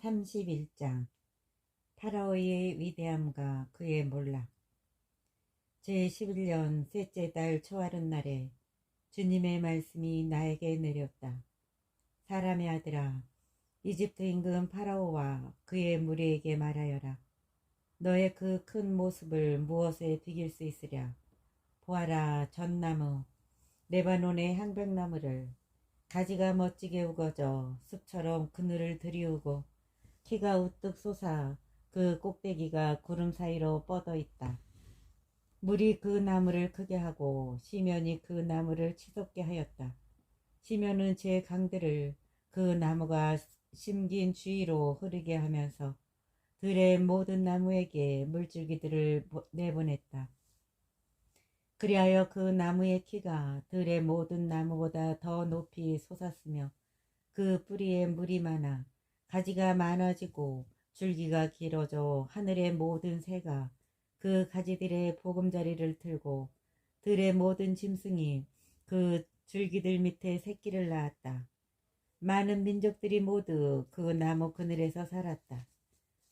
31장 파라오의 위대함과 그의 몰락. 제11년 셋째 달 초하룻날에 주님의 말씀이 나에게 내렸다. 사람의 아들아, 이집트 임금 파라오와 그의 무리에게 말하여라. 너의 그 큰 모습을 무엇에 비길 수 있으랴. 보아라, 전나무 레바논의 향백나무를. 가지가 멋지게 우거져 숲처럼 그늘을 들이우고 키가 우뚝 솟아 그 꼭대기가 구름 사이로 뻗어 있다. 물이 그 나무를 크게 하고 시면이 그 나무를 치솟게 하였다. 시면은 제 강들을 그 나무가 심긴 주위로 흐르게 하면서 들의 모든 나무에게 물줄기들을 내보냈다. 그리하여 그 나무의 키가 들의 모든 나무보다 더 높이 솟았으며 그 뿌리에 물이 많아 가지가 많아지고 줄기가 길어져 하늘의 모든 새가 그 가지들의 보금자리를 틀고 들의 모든 짐승이 그 줄기들 밑에 새끼를 낳았다. 많은 민족들이 모두 그 나무 그늘에서 살았다.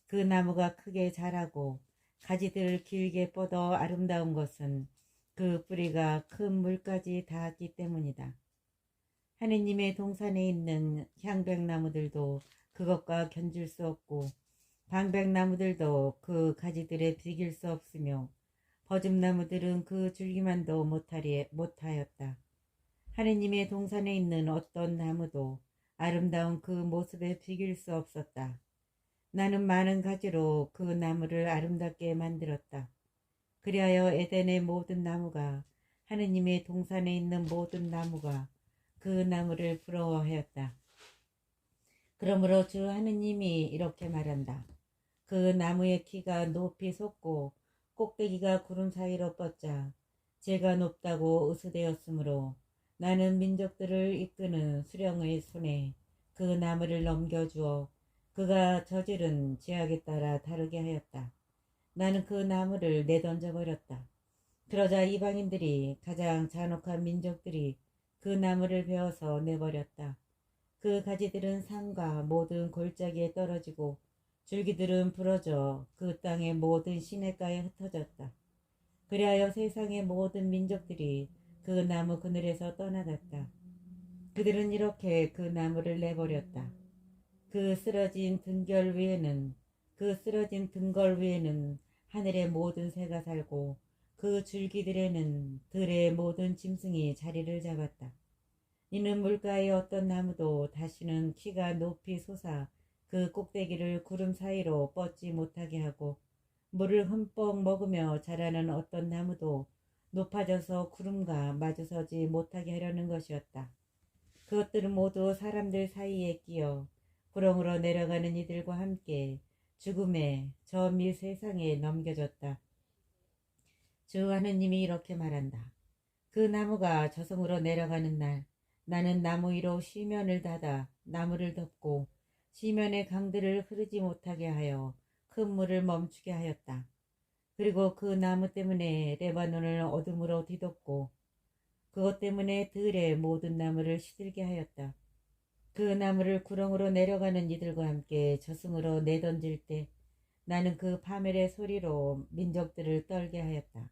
그 나무가 크게 자라고 가지들 길게 뻗어 아름다운 것은 그 뿌리가 큰 물까지 닿았기 때문이다. 하느님의 동산에 있는 향백나무들도 그것과 견줄 수 없고 방백나무들도 그 가지들에 비길 수 없으며 버즘나무들은 그 줄기만도 못하였다. 하느님의 동산에 있는 어떤 나무도 아름다운 그 모습에 비길 수 없었다. 나는 많은 가지로 그 나무를 아름답게 만들었다. 그리하여 에덴의 모든 나무가 하느님의 동산에 있는 모든 나무가 그 나무를 부러워하였다. 그러므로 주 하느님이 이렇게 말한다. 그 나무의 키가 높이 솟고 꼭대기가 구름 사이로 뻗자 제가 높다고 의수되었으므로 나는 민족들을 이끄는 수령의 손에 그 나무를 넘겨주어 그가 저지른 죄악에 따라 다르게 하였다. 나는 그 나무를 내던져 버렸다. 그러자 이방인들이 가장 잔혹한 민족들이 그 나무를 베어서 내버렸다. 그 가지들은 산과 모든 골짜기에 떨어지고 줄기들은 부러져 그 땅의 모든 시냇가에 흩어졌다. 그리하여 세상의 모든 민족들이 그 나무 그늘에서 떠나갔다. 그들은 이렇게 그 나무를 내버렸다. 그 쓰러진 등걸 위에는 하늘의 모든 새가 살고 그 줄기들에는 들의 모든 짐승이 자리를 잡았다. 이는 물가의 어떤 나무도 다시는 키가 높이 솟아 그 꼭대기를 구름 사이로 뻗지 못하게 하고 물을 흠뻑 먹으며 자라는 어떤 나무도 높아져서 구름과 마주서지 못하게 하려는 것이었다. 그것들은 모두 사람들 사이에 끼어 구렁으로 내려가는 이들과 함께 죽음의 저 밑 세상에 넘겨졌다. 주 하느님이 이렇게 말한다. 그 나무가 저승으로 내려가는 날 나는 나무 위로 시면을 닫아 나무를 덮고 시면의 강들을 흐르지 못하게 하여 큰 물을 멈추게 하였다. 그리고 그 나무 때문에 레바논을 어둠으로 뒤덮고 그것 때문에 들의 모든 나무를 시들게 하였다. 그 나무를 구렁으로 내려가는 이들과 함께 저승으로 내던질 때 나는 그 파멸의 소리로 민족들을 떨게 하였다.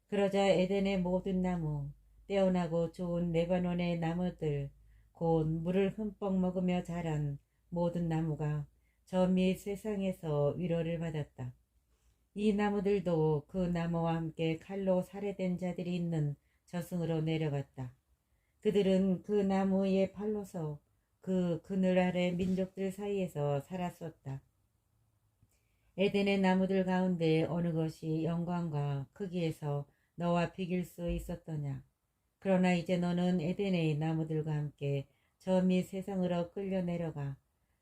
그러자 에덴의 모든 나무, 떼어나고 좋은 레바논의 나무들, 곧 물을 흠뻑 먹으며 자란 모든 나무가 저 밑 세상에서 위로를 받았다. 이 나무들도 그 나무와 함께 칼로 살해된 자들이 있는 저승으로 내려갔다. 그들은 그 나무의 팔로서 그 그늘 아래 민족들 사이에서 살았었다. 에덴의 나무들 가운데 어느 것이 영광과 크기에서 너와 비길 수 있었더냐. 그러나 이제 너는 에덴의 나무들과 함께 저 밑 세상으로 끌려 내려가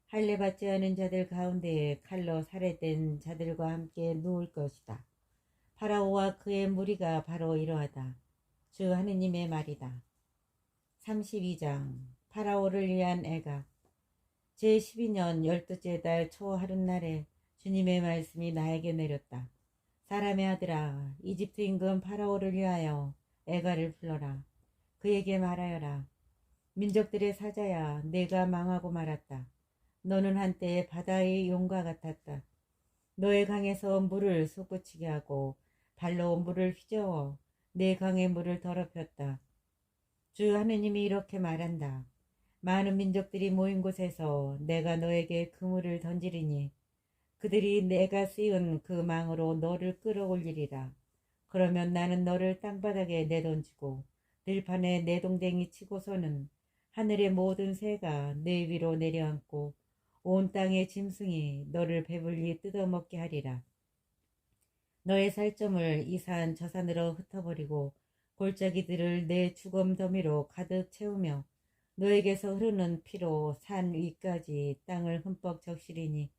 할례받지 않은 자들 가운데에 칼로 살해된 자들과 함께 누울 것이다. 파라오와 그의 무리가 바로 이러하다. 주 하느님의 말이다. 32장 파라오를 위한 애가. 제12년 12째 달 초 하룻날에 주님의 말씀이 나에게 내렸다. 사람의 아들아, 이집트 임금 파라오를 위하여 애가를 불러라. 그에게 말하여라. 민족들의 사자야, 내가 망하고 말았다. 너는 한때 바다의 용과 같았다. 너의 강에서 물을 솟구치게 하고 발로 물을 휘저어 내 강의 물을 더럽혔다. 주 하느님이 이렇게 말한다. 많은 민족들이 모인 곳에서 내가 너에게 그물을 던지리니 그들이 내가 씌운 그 망으로 너를 끌어올리리라. 그러면 나는 너를 땅바닥에 내던지고 들판에 내동댕이 치고서는 하늘의 모든 새가 내 위로 내려앉고 온 땅의 짐승이 너를 배불리 뜯어먹게 하리라. 너의 살점을 이 산 저 산으로 흩어버리고 골짜기들을 내 죽음 더미로 가득 채우며 너에게서 흐르는 피로 산 위까지 땅을 흠뻑 적시리니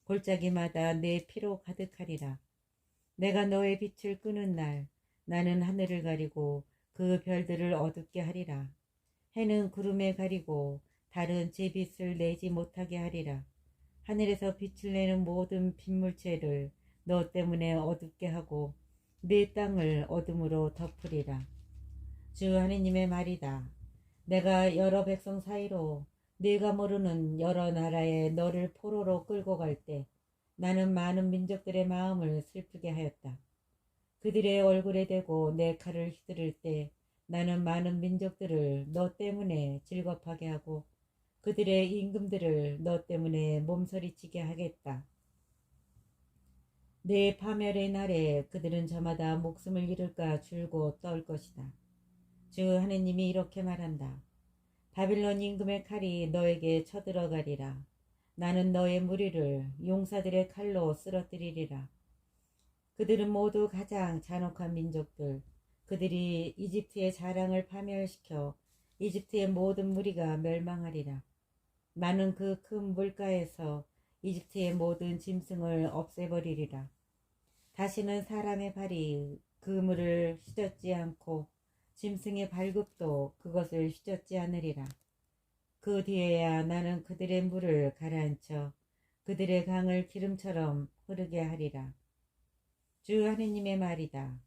골짜기마다 내 피로 가득하리라. 내가 너의 빛을 끄는 날 나는 하늘을 가리고 그 별들을 어둡게 하리라. 해는 구름에 가리고 달은 제 빛을 내지 못하게 하리라. 하늘에서 빛을 내는 모든 빗물체를 너 때문에 어둡게 하고 네 땅을 어둠으로 덮으리라. 주 하느님의 말이다. 내가 여러 백성 사이로 네가 모르는 여러 나라에 너를 포로로 끌고 갈 때 나는 많은 민족들의 마음을 슬프게 하였다. 그들의 얼굴에 대고 내 칼을 휘두를 때 나는 많은 민족들을 너 때문에 즐겁하게 하고 그들의 임금들을 너 때문에 몸서리치게 하겠다. 내 파멸의 날에 그들은 저마다 목숨을 잃을까 줄고 떨 것이다. 주 하느님이 이렇게 말한다. 바빌론 임금의 칼이 너에게 쳐들어가리라. 나는 너의 무리를 용사들의 칼로 쓰러뜨리리라. 그들은 모두 가장 잔혹한 민족들. 그들이 이집트의 자랑을 파멸시켜 이집트의 모든 무리가 멸망하리라. 나는 그 큰 물가에서 이집트의 모든 짐승을 없애버리리라. 다시는 사람의 발이 그 물을 휘젓지 않고 짐승의 발굽도 그것을 휘젓지 않으리라. 그 뒤에야 나는 그들의 물을 가라앉혀 그들의 강을 기름처럼 흐르게 하리라. 주 하느님의 말이다.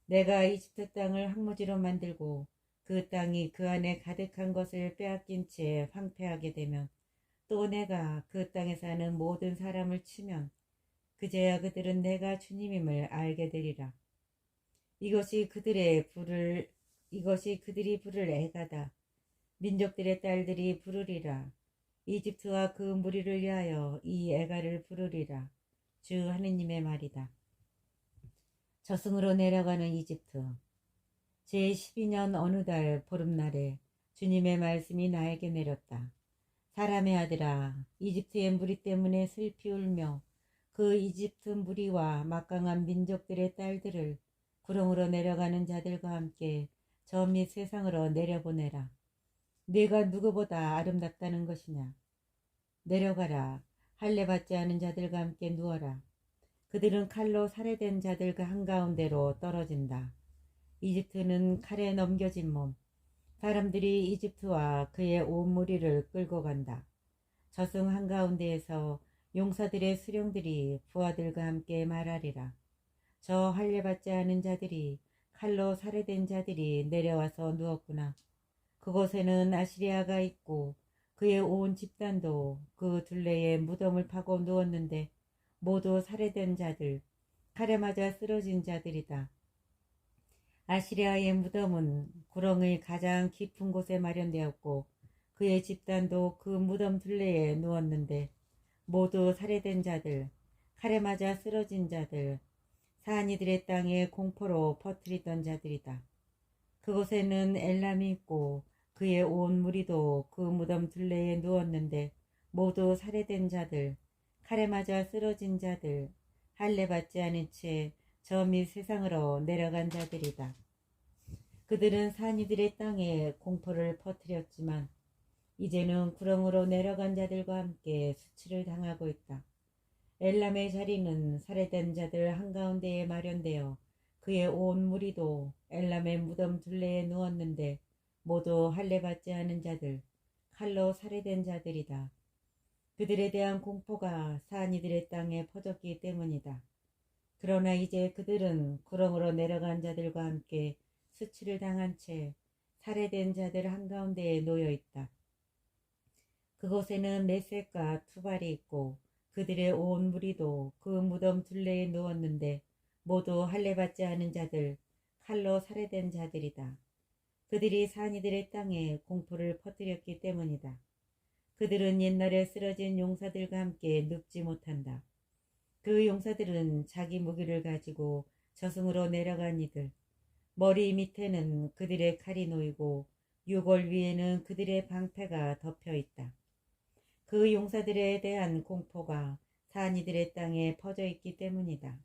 내가 이집트 땅을 황무지로 만들고 그 땅이 그 안에 가득한 것을 빼앗긴 채 황폐하게 되면 또 내가 그 땅에 사는 모든 사람을 치면 그제야 그들은 내가 주님임을 알게 되리라. 이것이 그들이 부를 애가다. 민족들의 딸들이 부르리라. 이집트와 그 무리를 위하여 이 애가를 부르리라. 주 하느님의 말이다. 저승으로 내려가는 이집트. 제12년 어느 달 보름날에 주님의 말씀이 나에게 내렸다. 사람의 아들아, 이집트의 무리 때문에 슬피 울며 그 이집트 무리와 막강한 민족들의 딸들을 구렁으로 내려가는 자들과 함께 저 밑 세상으로 내려보내라. 네가 누구보다 아름답다는 것이냐. 내려가라. 할례받지 않은 자들과 함께 누워라. 그들은 칼로 살해된 자들과 한가운데로 떨어진다. 이집트는 칼에 넘겨진 몸. 사람들이 이집트와 그의 온 무리를 끌고 간다. 저승 한가운데에서 용사들의 수령들이 부하들과 함께 말하리라. 저 할례받지 않은 자들이 칼로 살해된 자들이 내려와서 누웠구나. 그곳에는 아시리아가 있고 그의 온 집단도 그 둘레에 무덤을 파고 누웠는데 모두 살해된 자들, 칼에 맞아 쓰러진 자들이다. 아시리아의 무덤은 구렁의 가장 깊은 곳에 마련되었고 그의 집단도 그 무덤 둘레에 누웠는데 모두 살해된 자들, 칼에 맞아 쓰러진 자들, 사니들의 땅에 공포로 퍼뜨리던 자들이다. 그곳에는 엘람이 있고 그의 온 무리도 그 무덤 둘레에 누웠는데 모두 살해된 자들, 칼에 맞아 쓰러진 자들, 할례받지 않은 채 저 밑 세상으로 내려간 자들이다. 그들은 사니들의 땅에 공포를 퍼뜨렸지만 이제는 구렁으로 내려간 자들과 함께 수치를 당하고 있다. 엘람의 자리는 살해된 자들 한가운데에 마련되어 그의 온 무리도 엘람의 무덤 둘레에 누웠는데 모두 할례받지 않은 자들, 칼로 살해된 자들이다. 그들에 대한 공포가 사니들의 땅에 퍼졌기 때문이다. 그러나 이제 그들은 구렁으로 내려간 자들과 함께 수치를 당한 채 살해된 자들 한가운데에 놓여 있다. 그곳에는 메섹과 투발이 있고 그들의 온 무리도 그 무덤 둘레에 누웠는데 모두 할례받지 않은 자들, 칼로 살해된 자들이다. 그들이 산이들의 땅에 공포를 퍼뜨렸기 때문이다. 그들은 옛날에 쓰러진 용사들과 함께 눕지 못한다. 그 용사들은 자기 무기를 가지고 저승으로 내려간 이들, 머리 밑에는 그들의 칼이 놓이고 유골 위에는 그들의 방패가 덮여 있다. 그 용사들에 대한 공포가 산이들의 땅에 퍼져 있기 때문이다.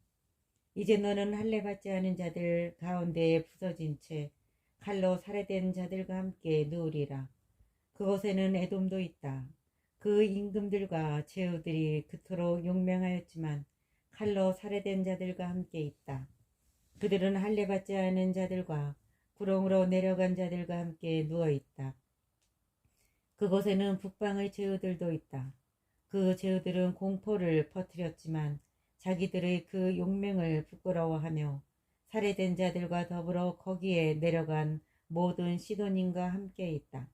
이제 너는 할례받지 않은 자들 가운데에 부서진 채 칼로 살해된 자들과 함께 누우리라. 그곳에는 에돔도 있다. 그 임금들과 제후들이 그토록 용맹하였지만 칼로 살해된 자들과 함께 있다. 그들은 할례받지 않은 자들과 구렁으로 내려간 자들과 함께 누워있다. 그곳에는 북방의 제후들도 있다. 그 제후들은 공포를 퍼뜨렸지만 자기들의 그 용맹을 부끄러워하며 살해된 자들과 더불어 거기에 내려간 모든 시돈인과 함께 있다.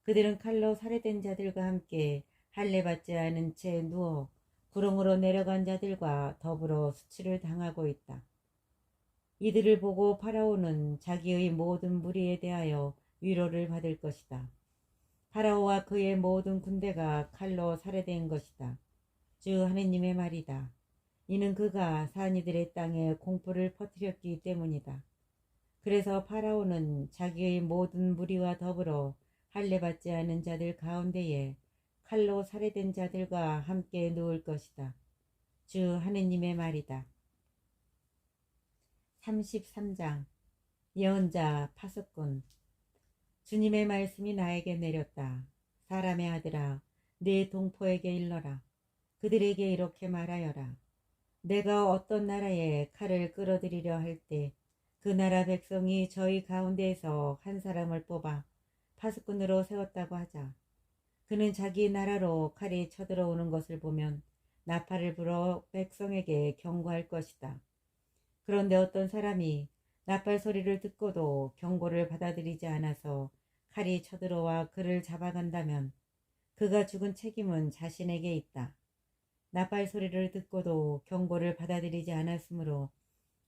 그들은 칼로 살해된 자들과 함께 할례받지 않은 채 누워 구렁으로 내려간 자들과 더불어 수치를 당하고 있다. 이들을 보고 파라오는 자기의 모든 무리에 대하여 위로를 받을 것이다. 파라오와 그의 모든 군대가 칼로 살해된 것이다. 주 하느님의 말이다. 이는 그가 산이들의 땅에 공포를 퍼뜨렸기 때문이다. 그래서 파라오는 자기의 모든 무리와 더불어 할례받지 않은 자들 가운데에 칼로 살해된 자들과 함께 누울 것이다. 주 하느님의 말이다. 33장 예언자 파수꾼. 주님의 말씀이 나에게 내렸다. 사람의 아들아, 네 동포에게 일러라. 그들에게 이렇게 말하여라. 내가 어떤 나라에 칼을 끌어들이려 할 때 그 나라 백성이 저희 가운데에서 한 사람을 뽑아 파수꾼으로 세웠다고 하자. 그는 자기 나라로 칼이 쳐들어오는 것을 보면 나팔을 불어 백성에게 경고할 것이다. 그런데 어떤 사람이 나팔 소리를 듣고도 경고를 받아들이지 않아서 칼이 쳐들어와 그를 잡아간다면 그가 죽은 책임은 자신에게 있다. 나팔 소리를 듣고도 경고를 받아들이지 않았으므로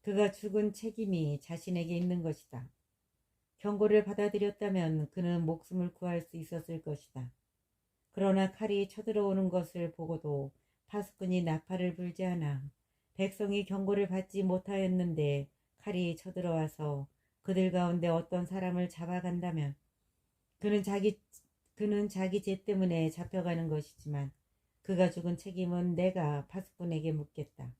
그가 죽은 책임이 자신에게 있는 것이다. 경고를 받아들였다면 그는 목숨을 구할 수 있었을 것이다. 그러나 칼이 쳐들어오는 것을 보고도 파수꾼이 나팔을 불지 않아 백성이 경고를 받지 못하였는데 칼이 쳐들어와서 그들 가운데 어떤 사람을 잡아간다면 그는 자기 죄 때문에 잡혀가는 것이지만 그가 죽은 책임은 내가 파수꾼에게 묻겠다.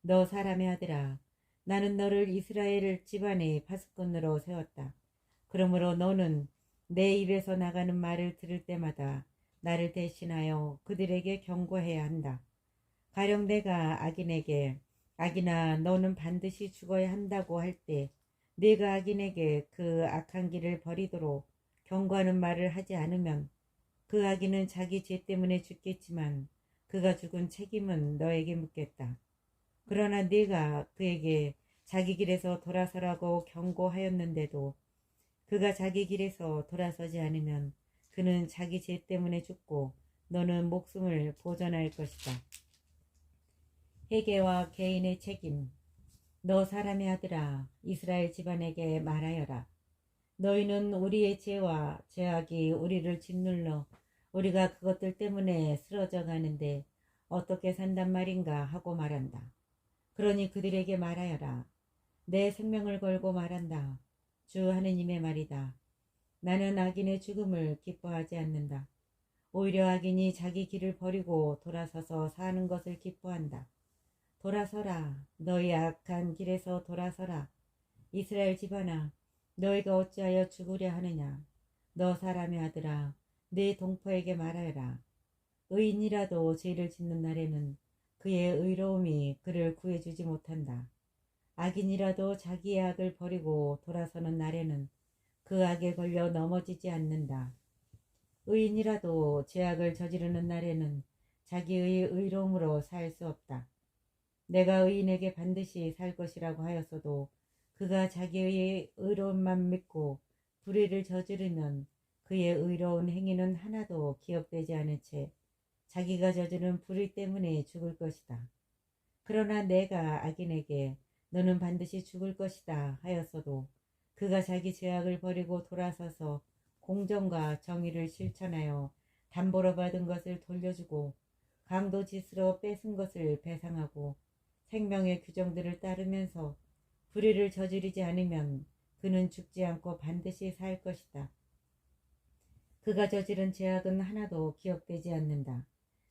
너 사람의 아들아, 나는 너를 이스라엘 집안의 파수꾼으로 세웠다. 그러므로 너는 내 입에서 나가는 말을 들을 때마다 나를 대신하여 그들에게 경고해야 한다. 가령 내가 악인에게 악인아 너는 반드시 죽어야 한다고 할 때 네가 악인에게 그 악한 길을 버리도록 경고하는 말을 하지 않으면 그 악인은 자기 죄 때문에 죽겠지만 그가 죽은 책임은 너에게 묻겠다. 그러나 네가 그에게 자기 길에서 돌아서라고 경고하였는데도 그가 자기 길에서 돌아서지 않으면 그는 자기 죄 때문에 죽고 너는 목숨을 보존할 것이다. 회개와 개인의 책임. 너 사람의 아들아, 이스라엘 집안에게 말하여라. 너희는 우리의 죄와 죄악이 우리를 짓눌러 우리가 그것들 때문에 쓰러져 가는데 어떻게 산단 말인가 하고 말한다. 그러니 그들에게 말하여라. 내 생명을 걸고 말한다. 주 하느님의 말이다. 나는 악인의 죽음을 기뻐하지 않는다. 오히려 악인이 자기 길을 버리고 돌아서서 사는 것을 기뻐한다. 돌아서라. 너희 악한 길에서 돌아서라. 이스라엘 집안아, 너희가 어찌하여 죽으려 하느냐. 너 사람의 아들아, 네 동포에게 말하여라. 의인이라도 죄를 짓는 날에는 그의 의로움이 그를 구해주지 못한다. 악인이라도 자기의 악을 버리고 돌아서는 날에는 그 악에 걸려 넘어지지 않는다. 의인이라도 죄악을 저지르는 날에는 자기의 의로움으로 살 수 없다. 내가 의인에게 반드시 살 것이라고 하였어도 그가 자기의 의로움만 믿고 불의를 저지르면 그의 의로운 행위는 하나도 기억되지 않은 채 자기가 저지른 불의 때문에 죽을 것이다. 그러나 내가 악인에게 너는 반드시 죽을 것이다 하였어도 그가 자기 죄악을 버리고 돌아서서 공정과 정의를 실천하여 담보로 받은 것을 돌려주고 강도짓으로 뺏은 것을 배상하고 생명의 규정들을 따르면서 불의를 저지르지 않으면 그는 죽지 않고 반드시 살 것이다. 그가 저지른 죄악은 하나도 기억되지 않는다.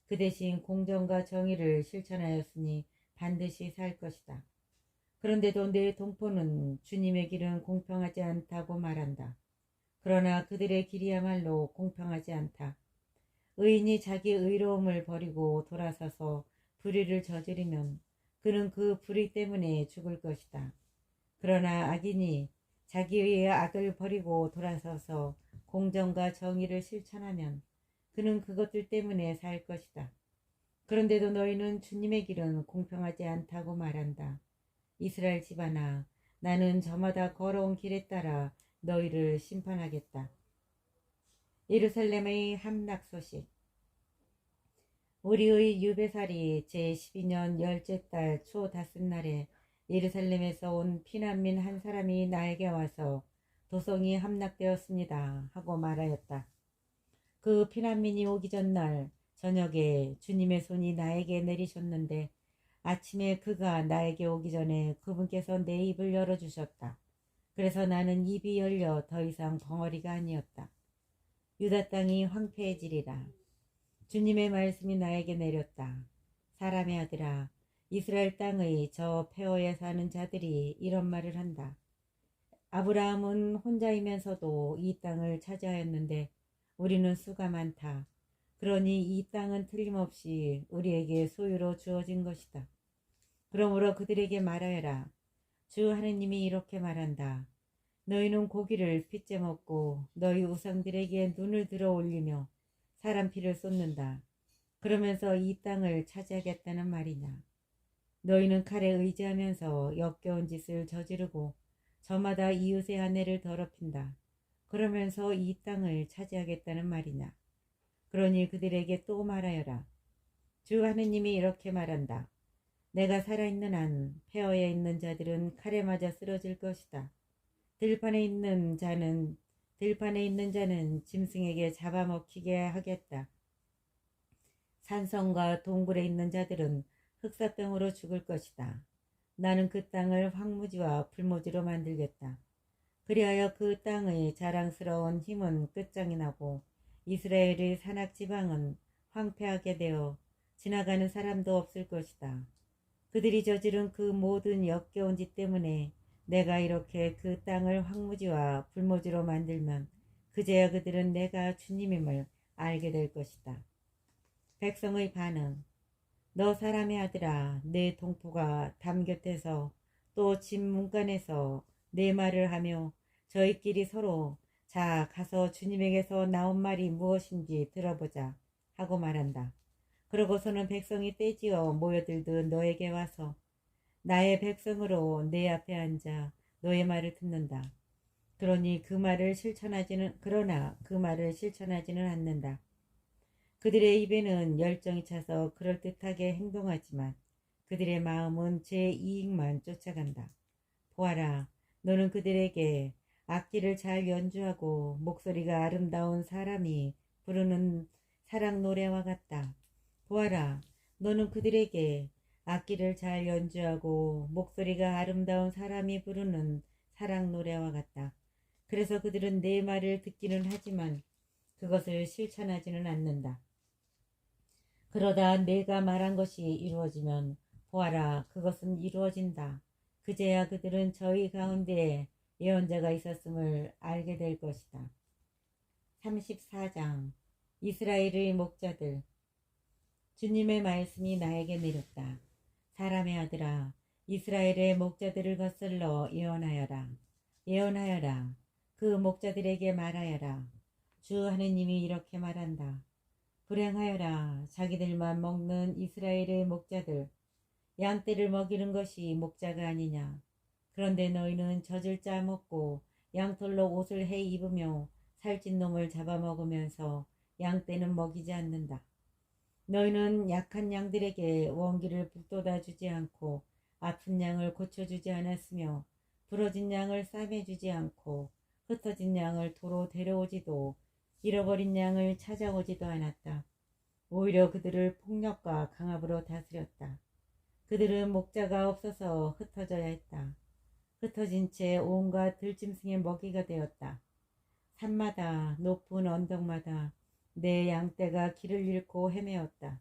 그 대신 공정과 정의를 실천하였으니 반드시 살 것이다. 그런데도 내 동포는 주님의 길은 공평하지 않다고 말한다. 그러나 그들의 길이야말로 공평하지 않다. 의인이 자기 의로움을 버리고 돌아서서 불의를 저지르면 그는 그 불의 때문에 죽을 것이다. 그러나 악인이 자기의 악을 버리고 돌아서서 공정과 정의를 실천하면 그는 그것들 때문에 살 것이다. 그런데도 너희는 주님의 길은 공평하지 않다고 말한다. 이스라엘 집안아, 나는 저마다 걸어온 길에 따라 너희를 심판하겠다. 예루살렘의 함락 소식. 우리의 유배살이 제12년 열째 달 초 닷새날에 예루살렘에서 온 피난민 한 사람이 나에게 와서 도성이 함락되었습니다 하고 말하였다. 그 피난민이 오기 전날 저녁에 주님의 손이 나에게 내리셨는데 아침에 그가 나에게 오기 전에 그분께서 내 입을 열어주셨다. 그래서 나는 입이 열려 더 이상 벙어리가 아니었다. 유다 땅이 황폐해지리라. 주님의 말씀이 나에게 내렸다. 사람의 아들아, 이스라엘 땅의 저 페어에 사는 자들이 이런 말을 한다. 아브라함은 혼자이면서도 이 땅을 차지하였는데 우리는 수가 많다. 그러니 이 땅은 틀림없이 우리에게 소유로 주어진 것이다. 그러므로 그들에게 말하여라. 주 하느님이 이렇게 말한다. 너희는 고기를 핏째 먹고 너희 우상들에게 눈을 들어 올리며 사람 피를 쏟는다. 그러면서 이 땅을 차지하겠다는 말이냐. 너희는 칼에 의지하면서 역겨운 짓을 저지르고 저마다 이웃의 아내를 더럽힌다. 그러면서 이 땅을 차지하겠다는 말이냐. 그러니 그들에게 또 말하여라. 주 하느님이 이렇게 말한다. 내가 살아있는 한 폐허에 있는 자들은 칼에 맞아 쓰러질 것이다. 들판에 있는 자는 짐승에게 잡아먹히게 하겠다. 산성과 동굴에 있는 자들은 흑사병으로 죽을 것이다. 나는 그 땅을 황무지와 풀무지로 만들겠다. 그리하여 그 땅의 자랑스러운 힘은 끝장이 나고 이스라엘의 산악지방은 황폐하게 되어 지나가는 사람도 없을 것이다. 그들이 저지른 그 모든 역겨운 짓 때문에 내가 이렇게 그 땅을 황무지와 불모지로 만들면 그제야 그들은 내가 주님임을 알게 될 것이다. 백성의 반응. 너 사람의 아들아, 내 동포가 담 곁에서 또 집 문간에서 내 말을 하며 저희끼리 서로 자 가서 주님에게서 나온 말이 무엇인지 들어보자 하고 말한다. 그러고서는 백성이 떼지어 모여들듯 너에게 와서 나의 백성으로 내 앞에 앉아 너의 말을 듣는다. 그러나 그 말을 실천하지는 않는다. 그들의 입에는 열정이 차서 그럴듯하게 행동하지만 그들의 마음은 제 이익만 쫓아간다. 보아라, 너는 그들에게 악기를 잘 연주하고 목소리가 아름다운 사람이 부르는 사랑 노래와 같다. 보아라, 너는 그들에게 악기를 잘 연주하고 목소리가 아름다운 사람이 부르는 사랑 노래와 같다. 그래서 그들은 내 말을 듣기는 하지만 그것을 실천하지는 않는다. 그러다 내가 말한 것이 이루어지면 보아라, 그것은 이루어진다. 그제야 그들은 저희 가운데에 예언자가 있었음을 알게 될 것이다. 34장. 이스라엘의 목자들. 주님의 말씀이 나에게 내렸다. 사람의 아들아, 이스라엘의 목자들을 거슬러 예언하여라. 예언하여라. 그 목자들에게 말하여라. 주 하느님이 이렇게 말한다. 불행하여라. 자기들만 먹는 이스라엘의 목자들. 양떼를 먹이는 것이 목자가 아니냐. 그런데 너희는 젖을 짜먹고 양털로 옷을 해 입으며 살찐 놈을 잡아먹으면서 양떼는 먹이지 않는다. 너희는 약한 양들에게 원기를 북돋아 주지 않고 아픈 양을 고쳐주지 않았으며 부러진 양을 싸매주지 않고 흩어진 양을 도로 데려오지도 잃어버린 양을 찾아오지도 않았다. 오히려 그들을 폭력과 강압으로 다스렸다. 그들은 목자가 없어서 흩어져야 했다. 흩어진 채 온갖 들짐승의 먹이가 되었다. 산마다 높은 언덕마다 내 양떼가 길을 잃고 헤매었다.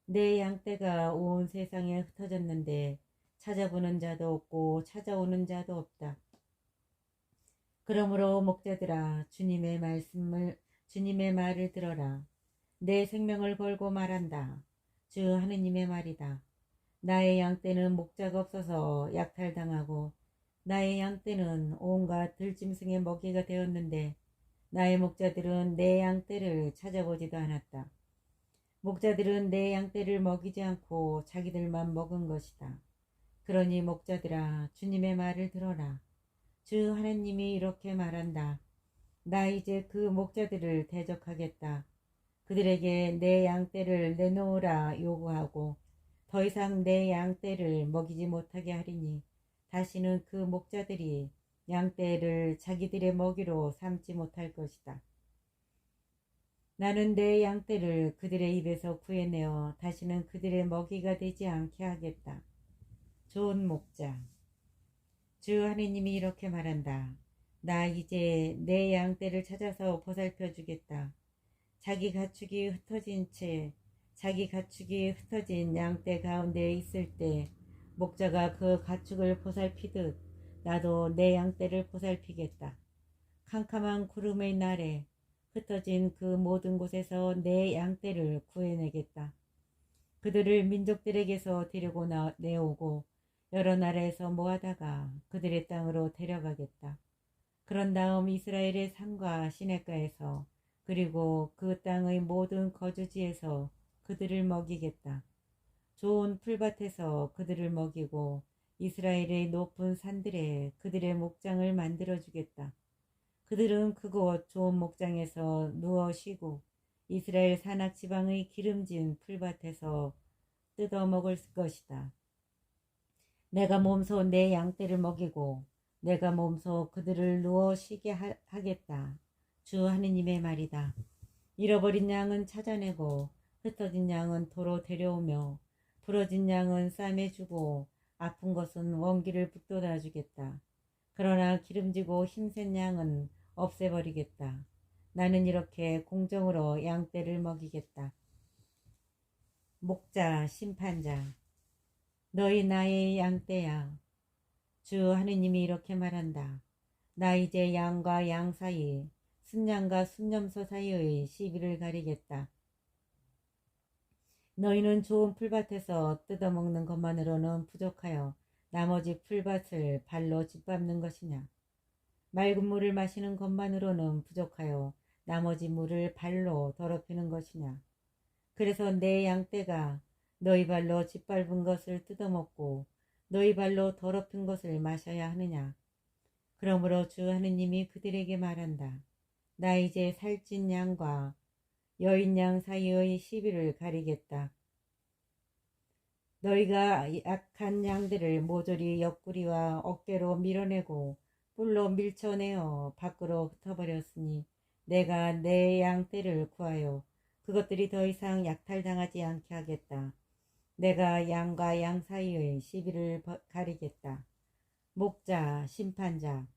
내 양떼가 온 세상에 흩어졌는데 찾아보는 자도 없고 찾아오는 자도 없다. 그러므로 목자들아 주님의 말을 들어라. 내 생명을 걸고 말한다. 주 하느님의 말이다. 나의 양떼는 목자가 없어서 약탈당하고 나의 양떼는 온갖 들짐승의 먹이가 되었는데 나의 목자들은 내 양떼를 찾아보지도 않았다. 목자들은 내 양떼를 먹이지 않고 자기들만 먹은 것이다. 그러니 목자들아 주님의 말을 들어라. 주 하나님이 이렇게 말한다. 나 이제 그 목자들을 대적하겠다. 그들에게 내 양떼를 내놓으라 요구하고 더 이상 내 양떼를 먹이지 못하게 하리니 다시는 그 목자들이 양떼를 자기들의 먹이로 삼지 못할 것이다. 나는 내 양떼를 그들의 입에서 구해내어 다시는 그들의 먹이가 되지 않게 하겠다. 좋은 목자. 주 하느님이 이렇게 말한다. 나 이제 내 양떼를 찾아서 보살펴 주겠다. 자기 가축이 흩어진 양떼 가운데 있을 때 목자가 그 가축을 보살피듯 나도 내 양떼를 보살피겠다. 캄캄한 구름의 날에 흩어진 그 모든 곳에서 내 양떼를 구해내겠다. 그들을 민족들에게서 데리고 내오고 여러 나라에서 모아다가 그들의 땅으로 데려가겠다. 그런 다음 이스라엘의 산과 시냇가에서 그리고 그 땅의 모든 거주지에서 그들을 먹이겠다. 좋은 풀밭에서 그들을 먹이고 이스라엘의 높은 산들에 그들의 목장을 만들어주겠다. 그들은 그곳 좋은 목장에서 누워 쉬고 이스라엘 산악지방의 기름진 풀밭에서 뜯어 먹을 것이다. 내가 몸소 내 양떼를 먹이고 내가 몸소 그들을 누워 쉬게 하겠다. 주 하느님의 말이다. 잃어버린 양은 찾아내고 흩어진 양은 도로 데려오며 부러진 양은 싸매주고 아픈 것은 원기를 북돋아 주겠다. 그러나 기름지고 힘센 양은 없애버리겠다. 나는 이렇게 공정으로 양떼를 먹이겠다. 목자, 심판자. 너희 나의 양떼야. 주 하느님이 이렇게 말한다. 나 이제 양과 양 사이, 순양과 순념소 사이의 시비를 가리겠다. 너희는 좋은 풀밭에서 뜯어먹는 것만으로는 부족하여 나머지 풀밭을 발로 짓밟는 것이냐. 맑은 물을 마시는 것만으로는 부족하여 나머지 물을 발로 더럽히는 것이냐. 그래서 내 양떼가 너희 발로 짓밟은 것을 뜯어먹고 너희 발로 더럽힌 것을 마셔야 하느냐. 그러므로 주 하느님이 그들에게 말한다. 나 이제 살찐 양과 여인 양 사이의 시비를 가리겠다. 너희가 약한 양들을 모조리 옆구리와 어깨로 밀어내고 뿔로 밀쳐내어 밖으로 흩어버렸으니 내가 내 양떼를 구하여 그것들이 더 이상 약탈당하지 않게 하겠다. 내가 양과 양 사이의 시비를 가리겠다. 목자, 심판자.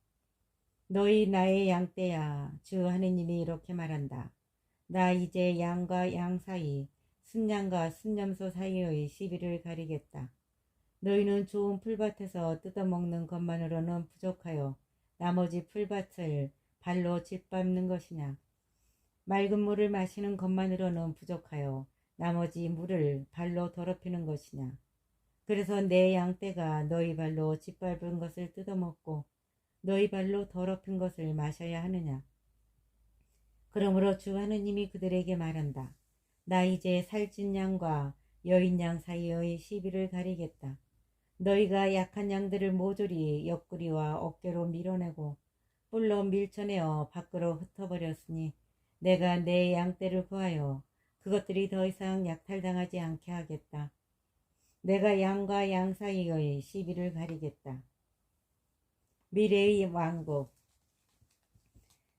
너희 나의 양떼야. 주 하느님이 이렇게 말한다. 나 이제 양과 양 사이, 순양과 순념소 사이의 시비를 가리겠다. 너희는 좋은 풀밭에서 뜯어먹는 것만으로는 부족하여 나머지 풀밭을 발로 짓밟는 것이냐. 맑은 물을 마시는 것만으로는 부족하여 나머지 물을 발로 더럽히는 것이냐. 그래서 내 양떼가 너희 발로 짓밟은 것을 뜯어먹고 너희 발로 더럽힌 것을 마셔야 하느냐. 그러므로 주 하느님이 그들에게 말한다. 나 이제 살찐 양과 여인 양 사이의 시비를 가리겠다. 너희가 약한 양들을 모조리 옆구리와 어깨로 밀어내고 뿔로 밀쳐내어 밖으로 흩어버렸으니 내가 내 양떼를 구하여 그것들이 더 이상 약탈당하지 않게 하겠다. 내가 양과 양 사이의 시비를 가리겠다. 미래의 왕국.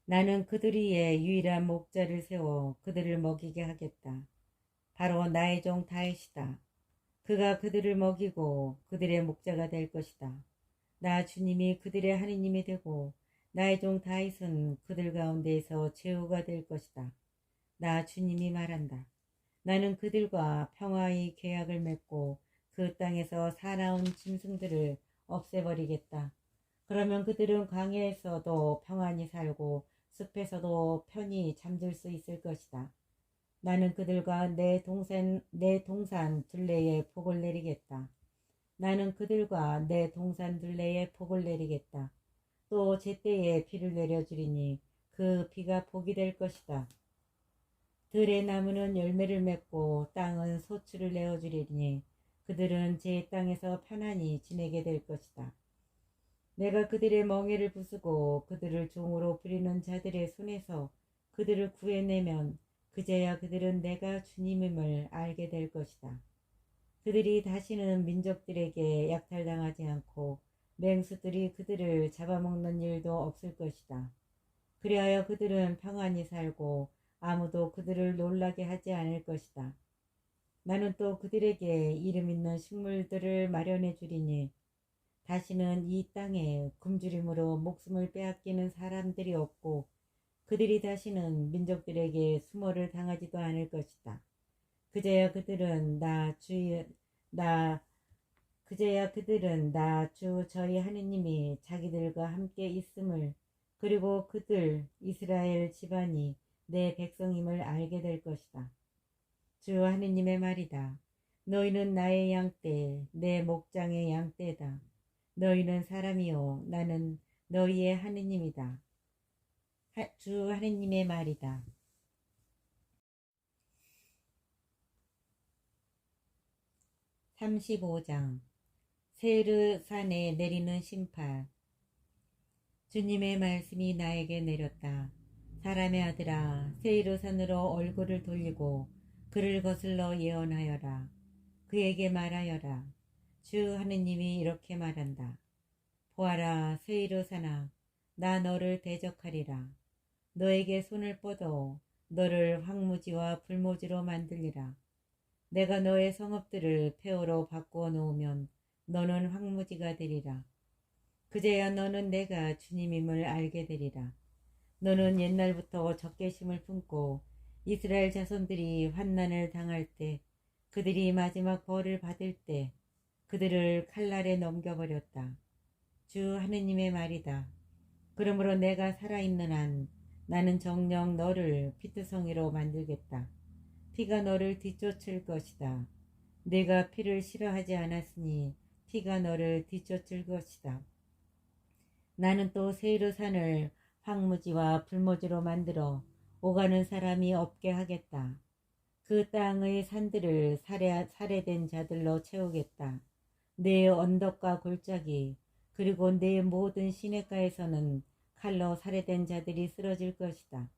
나는 그들 위에 유일한 목자를 세워 그들을 먹이게 하겠다. 바로 나의 종 다윗이다. 그가 그들을 먹이고 그들의 목자가 될 것이다. 나 주님이 그들의 하느님이 되고 나의 종 다윗은 그들 가운데에서 제후가 될 것이다. 나 주님이 말한다. 나는 그들과 평화의 계약을 맺고 그 땅에서 사나운 짐승들을 없애버리겠다. 그러면 그들은 광야에서도 평안히 살고 숲에서도 편히 잠들 수 있을 것이다. 나는 그들과 내 동산 둘레에 복을 내리겠다. 나는 그들과 내 동산 둘레에 복을 내리겠다. 또 제때에 비를 내려주리니 그 비가 복이 될 것이다. 들의 나무는 열매를 맺고 땅은 소출을 내어주리니 그들은 제 땅에서 편안히 지내게 될 것이다. 내가 그들의 멍에를 부수고 그들을 종으로 부리는 자들의 손에서 그들을 구해내면 그제야 그들은 내가 주님임을 알게 될 것이다. 그들이 다시는 민족들에게 약탈당하지 않고 맹수들이 그들을 잡아먹는 일도 없을 것이다. 그리하여 그들은 평안히 살고 아무도 그들을 놀라게 하지 않을 것이다. 나는 또 그들에게 이름 있는 식물들을 마련해 주리니 다시는 이 땅에 굶주림으로 목숨을 빼앗기는 사람들이 없고 그들이 다시는 민족들에게 수모를 당하지도 않을 것이다. 그제야 그들은 나 주 저희 하느님이 자기들과 함께 있음을 그리고 그들 이스라엘 집안이 내 백성임을 알게 될 것이다. 주 하느님의 말이다. 너희는 나의 양떼, 내 목장의 양떼다. 너희는 사람이요 나는 너희의 하느님이다. 주 하느님의 말이다. 35장 세르산에 내리는 심판. 주님의 말씀이 나에게 내렸다. 사람의 아들아, 세르산으로 얼굴을 돌리고 그를 거슬러 예언하여라. 그에게 말하여라. 주 하느님이 이렇게 말한다. 보아라, 세르산아, 나 너를 대적하리라. 너에게 손을 뻗어 너를 황무지와 불모지로 만들리라. 내가 너의 성읍들을 폐허로 바꾸어 놓으면 너는 황무지가 되리라. 그제야 너는 내가 주님임을 알게 되리라. 너는 옛날부터 적개심을 품고 이스라엘 자손들이 환난을 당할 때 그들이 마지막 벌을 받을 때 그들을 칼날에 넘겨버렸다. 주 하느님의 말이다. 그러므로 내가 살아있는 한 나는 정녕 너를 피투성이로 만들겠다. 피가 너를 뒤쫓을 것이다. 내가 피를 싫어하지 않았으니 피가 너를 뒤쫓을 것이다. 나는 또 세르산을 황무지와 불모지로 만들어 오가는 사람이 없게 하겠다. 그 땅의 산들을 살해된 자들로 채우겠다. 내 언덕과 골짜기 그리고 내 모든 시냇가에서는 칼로 살해된 자들이 쓰러질 것이다.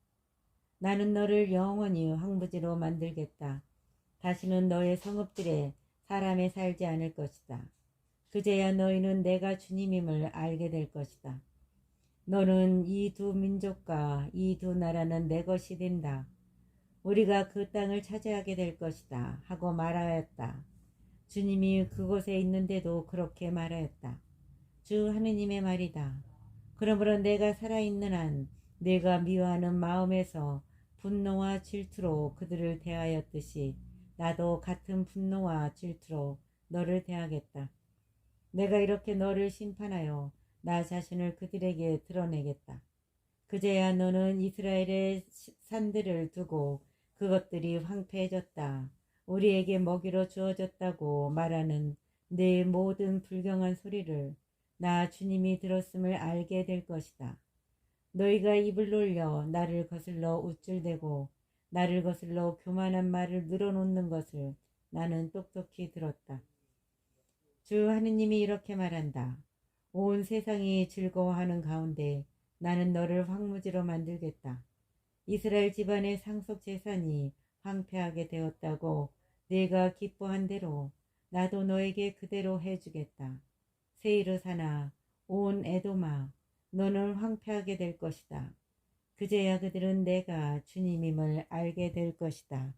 나는 너를 영원히 황무지로 만들겠다. 다시는 너의 성읍들에 사람이 살지 않을 것이다. 그제야 너희는 내가 주님임을 알게 될 것이다. 너는 이 두 민족과 이 두 나라는 내 것이 된다. 우리가 그 땅을 차지하게 될 것이다 하고 말하였다. 주님이 그곳에 있는데도 그렇게 말하였다. 주 하느님의 말이다. 그러므로 내가 살아있는 한 내가 미워하는 마음에서 분노와 질투로 그들을 대하였듯이 나도 같은 분노와 질투로 너를 대하겠다. 내가 이렇게 너를 심판하여 나 자신을 그들에게 드러내겠다. 그제야 너는 이스라엘의 산들을 두고 그것들이 황폐해졌다. 우리에게 먹이로 주어졌다고 말하는 내 모든 불경한 소리를 나 주님이 들었음을 알게 될 것이다. 너희가 입을 놀려 나를 거슬러 우쭐대고 나를 거슬러 교만한 말을 늘어놓는 것을 나는 똑똑히 들었다. 주 하느님이 이렇게 말한다. 온 세상이 즐거워하는 가운데 나는 너를 황무지로 만들겠다. 이스라엘 집안의 상속 재산이 황폐하게 되었다고 네가 기뻐한 대로 나도 너에게 그대로 해주겠다. 세이르사나 온 에도마 너는 황폐하게 될 것이다. 그제야 그들은 내가 주님임을 알게 될 것이다.